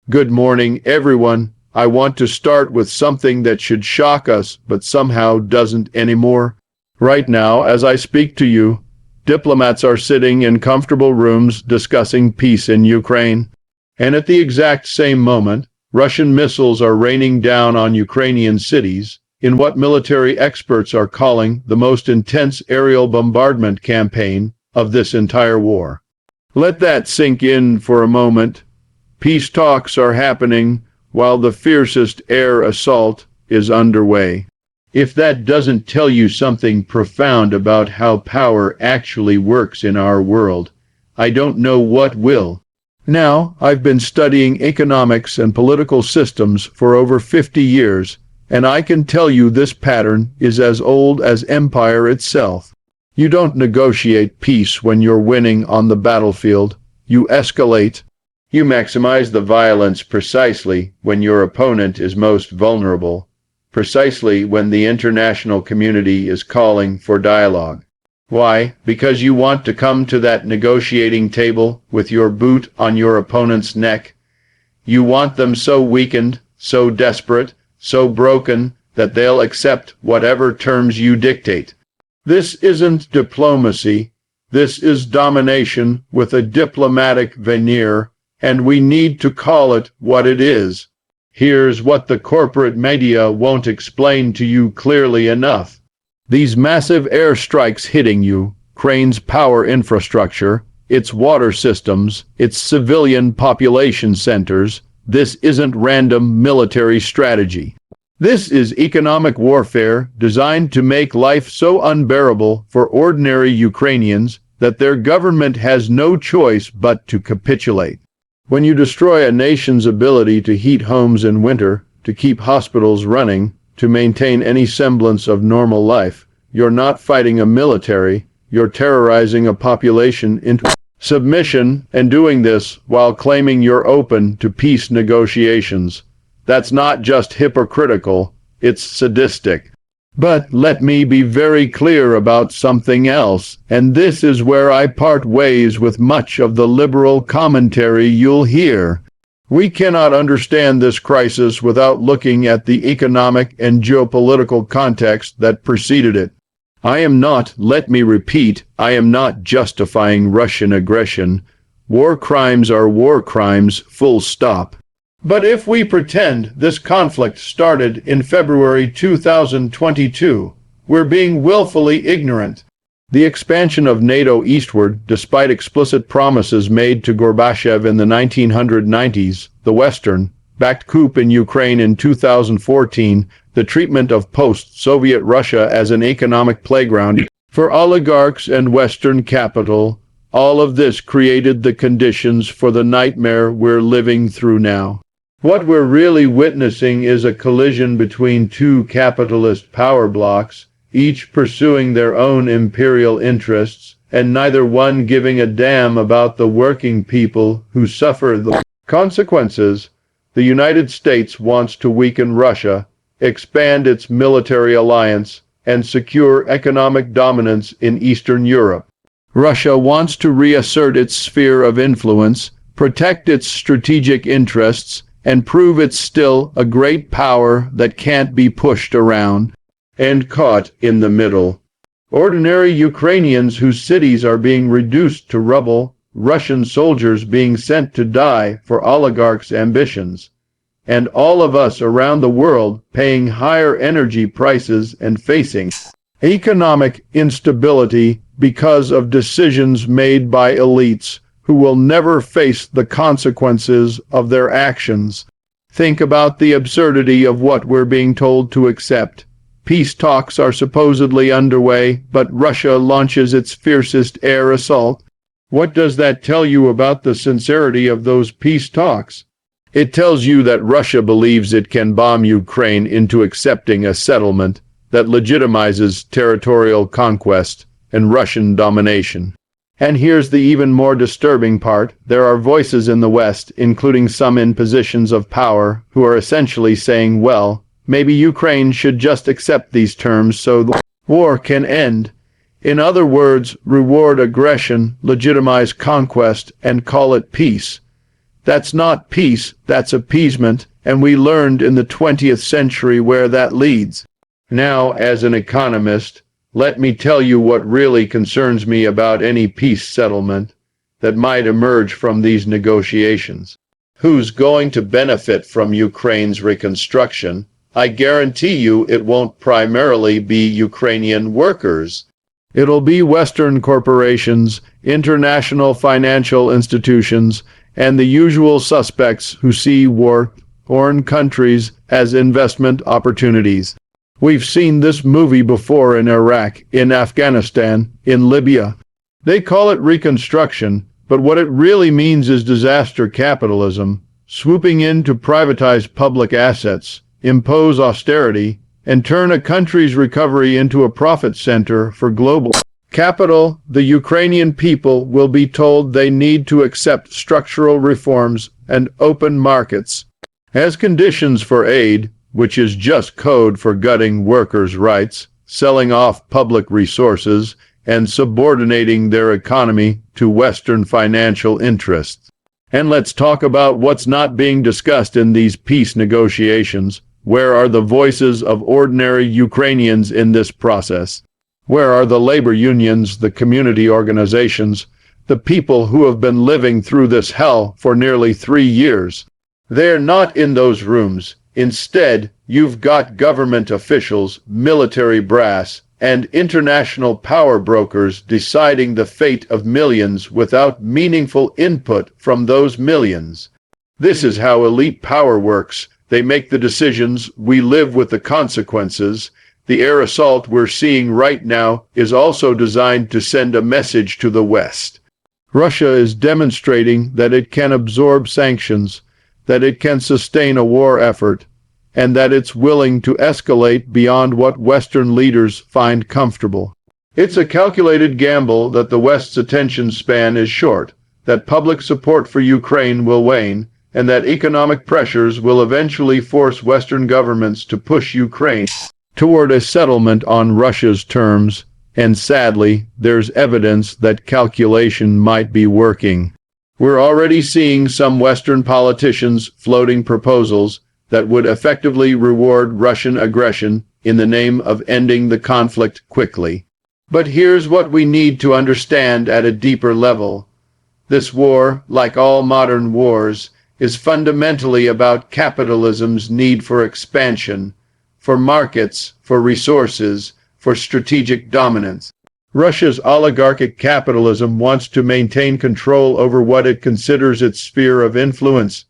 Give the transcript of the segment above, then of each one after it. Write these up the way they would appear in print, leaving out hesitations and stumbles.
Good morning, everyone. I want to start with something that should shock us, but somehow doesn't anymore. Right now, as I speak to you, diplomats are sitting in comfortable rooms discussing peace in Ukraine. And at the exact same moment, Russian missiles are raining down on Ukrainian cities in what military experts are calling the most intense aerial bombardment campaign of this entire war. Let that sink in for a moment. Peace talks are happening while the fiercest air assault is underway. If that doesn't tell you something profound about how power actually works in our world, I don't know what will. Now, I've been studying economics and political systems for over 50 years, and I can tell you this pattern is as old as empire itself. You don't negotiate peace when you're winning on the battlefield. You escalate. You maximize the violence precisely when your opponent is most vulnerable, precisely when the international community is calling for dialogue. Why? Because you want to come to that negotiating table with your boot on your opponent's neck. You want them so weakened, so desperate, so broken that they'll accept whatever terms you dictate. This isn't diplomacy. This is domination with a diplomatic veneer. And we need to call it what it is. Here's what the corporate media won't explain to you clearly enough. These massive airstrikes hitting Ukraine's power infrastructure, its water systems, its civilian population centers, this isn't random military strategy. This is economic warfare designed to make life so unbearable for ordinary Ukrainians that their government has no choice but to capitulate. When you destroy a nation's ability to heat homes in winter, to keep hospitals running, to maintain any semblance of normal life, you're not fighting a military, you're terrorizing a population into submission, and doing this while claiming you're open to peace negotiations. That's not just hypocritical, it's sadistic. But let me be very clear about something else, and this is where I part ways with much of the liberal commentary you'll hear. We cannot understand this crisis without looking at the economic and geopolitical context that preceded it. Let me repeat, I am not justifying Russian aggression. War crimes are war crimes, full stop. But if we pretend this conflict started in February 2022, we're being willfully ignorant. The expansion of NATO eastward, despite explicit promises made to Gorbachev in the 1990s, the Western-backed coup in Ukraine in 2014, the treatment of post-Soviet Russia as an economic playground for oligarchs and Western capital, all of this created the conditions for the nightmare we're living through now. What we're really witnessing is a collision between two capitalist power blocs, each pursuing their own imperial interests, and neither one giving a damn about the working people who suffer the consequences. The United States wants to weaken Russia, expand its military alliance, and secure economic dominance in Eastern Europe. Russia wants to reassert its sphere of influence, protect its strategic interests, and prove it's still a great power that can't be pushed around and caught in the middle. Ordinary Ukrainians whose cities are being reduced to rubble, Russian soldiers being sent to die for oligarchs' ambitions, and all of us around the world paying higher energy prices and facing economic instability because of decisions made by elites who will never face the consequences of their actions. Think about the absurdity of what we're being told to accept. Peace talks are supposedly underway, but Russia launches its fiercest air assault. What does that tell you about the sincerity of those peace talks? It tells you that Russia believes it can bomb Ukraine into accepting a settlement that legitimizes territorial conquest and Russian domination. And here's the even more disturbing part. There are voices in the West, including some in positions of power, who are essentially saying, well, maybe Ukraine should just accept these terms so the war can end. In other words, reward aggression, legitimize conquest, and call it peace. That's not peace, that's appeasement, and we learned in the 20th century where that leads. Now, as an economist, let me tell you what really concerns me about any peace settlement that might emerge from these negotiations. Who's going to benefit from Ukraine's reconstruction? I guarantee you it won't primarily be Ukrainian workers. It'll be Western corporations, international financial institutions, and the usual suspects who see war-torn countries as investment opportunities. We've seen this movie before in Iraq, in Afghanistan, in Libya. They call it Reconstruction, but what it really means is disaster capitalism, swooping in to privatize public assets, impose austerity, and turn a country's recovery into a profit center for global capital. The Ukrainian people will be told they need to accept structural reforms and open markets as conditions for aid, which is just code for gutting workers' rights, selling off public resources, and subordinating their economy to Western financial interests. And let's talk about what's not being discussed in these peace negotiations. Where are the voices of ordinary Ukrainians in this process? Where are the labor unions, the community organizations, the people who have been living through this hell for nearly 3 years? They're not in those rooms. Instead, you've got government officials, military brass, and international power brokers deciding the fate of millions without meaningful input from those millions. This is how elite power works. They make the decisions, we live with the consequences. The air assault we're seeing right now is also designed to send a message to the West. Russia is demonstrating that it can absorb sanctions, that it can sustain a war effort, and that it's willing to escalate beyond what Western leaders find comfortable. It's a calculated gamble that the West's attention span is short, that public support for Ukraine will wane, and that economic pressures will eventually force Western governments to push Ukraine toward a settlement on Russia's terms, and sadly, there's evidence that calculation might be working. We're already seeing some Western politicians floating proposals that would effectively reward Russian aggression in the name of ending the conflict quickly. But here's what we need to understand at a deeper level. This war, like all modern wars, is fundamentally about capitalism's need for expansion, for markets, for resources, for strategic dominance. Russia's oligarchic capitalism wants to maintain control over what it considers its sphere of influence.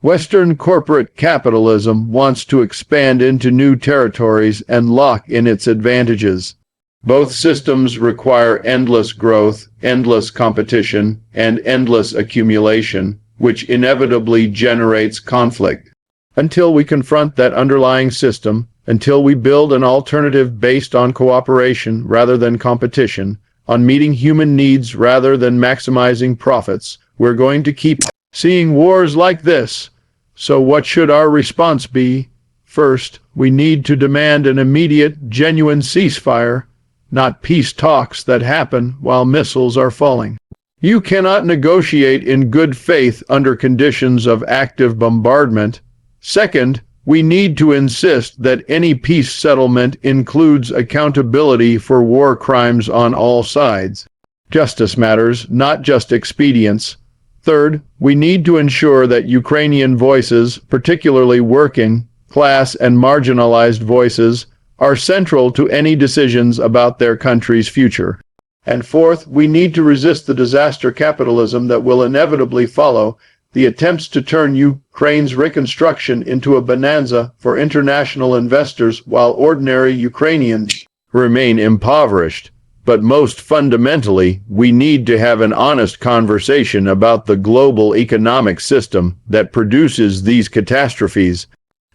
Western corporate capitalism wants to expand into new territories and lock in its advantages. Both systems require endless growth, endless competition, and endless accumulation, which inevitably generates conflict. Until we confront that underlying system, until we build an alternative based on cooperation rather than competition, on meeting human needs rather than maximizing profits, we're going to keep seeing wars like this. So what should our response be? First, we need to demand an immediate, genuine ceasefire, not peace talks that happen while missiles are falling. You cannot negotiate in good faith under conditions of active bombardment. Second, we need to insist that any peace settlement includes accountability for war crimes on all sides. Justice matters, not just expedience. Third, we need to ensure that Ukrainian voices, particularly working, class, and marginalized voices, are central to any decisions about their country's future. And fourth, we need to resist the disaster capitalism that will inevitably follow, the attempts to turn Ukraine's reconstruction into a bonanza for international investors while ordinary Ukrainians remain impoverished. But most fundamentally, we need to have an honest conversation about the global economic system that produces these catastrophes.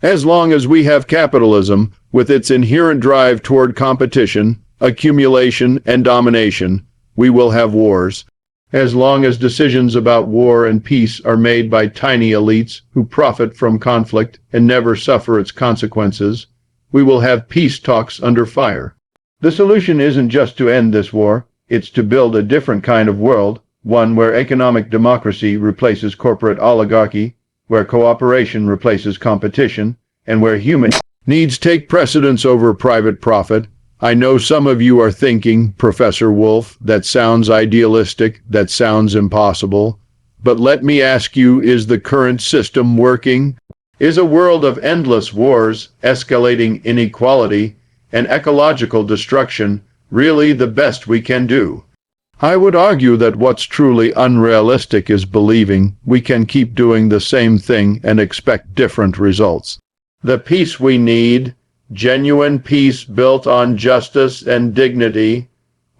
As long as we have capitalism, with its inherent drive toward competition, accumulation, and domination, we will have wars. As long as decisions about war and peace are made by tiny elites who profit from conflict and never suffer its consequences, we will have peace talks under fire. The solution isn't just to end this war, it's to build a different kind of world, one where economic democracy replaces corporate oligarchy, where cooperation replaces competition, and where human needs take precedence over private profit. I know some of you are thinking, Professor Wolf, that sounds idealistic, that sounds impossible. But let me ask you, is the current system working? Is a world of endless wars, escalating inequality, and ecological destruction really the best we can do? I would argue that what's truly unrealistic is believing we can keep doing the same thing and expect different results. The peace we need, genuine peace built on justice and dignity,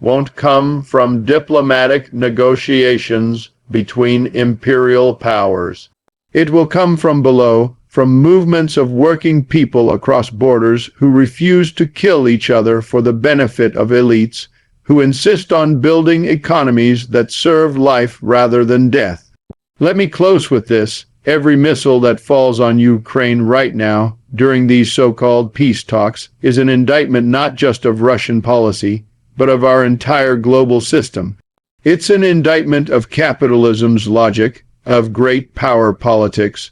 won't come from diplomatic negotiations between imperial powers. It will come from below, from movements of working people across borders who refuse to kill each other for the benefit of elites, who insist on building economies that serve life rather than death. Let me close with this. Every missile that falls on Ukraine right now, during these so-called peace talks, is an indictment not just of Russian policy, but of our entire global system. It's an indictment of capitalism's logic, of great power politics,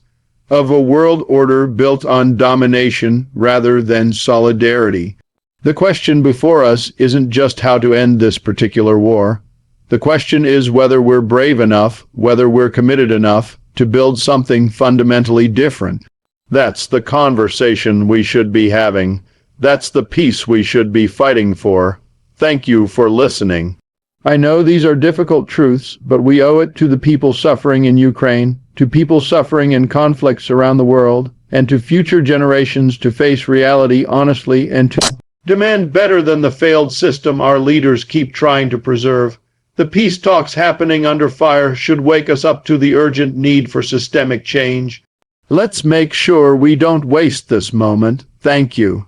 of a world order built on domination rather than solidarity. The question before us isn't just how to end this particular war. The question is whether we're brave enough, whether we're committed enough to build something fundamentally different. That's the conversation we should be having. That's the peace we should be fighting for. Thank you for listening. I know these are difficult truths, but we owe it to the people suffering in Ukraine, to people suffering in conflicts around the world, and to future generations to face reality honestly and to demand better than the failed system our leaders keep trying to preserve. The peace talks happening under fire should wake us up to the urgent need for systemic change. Let's make sure we don't waste this moment. Thank you.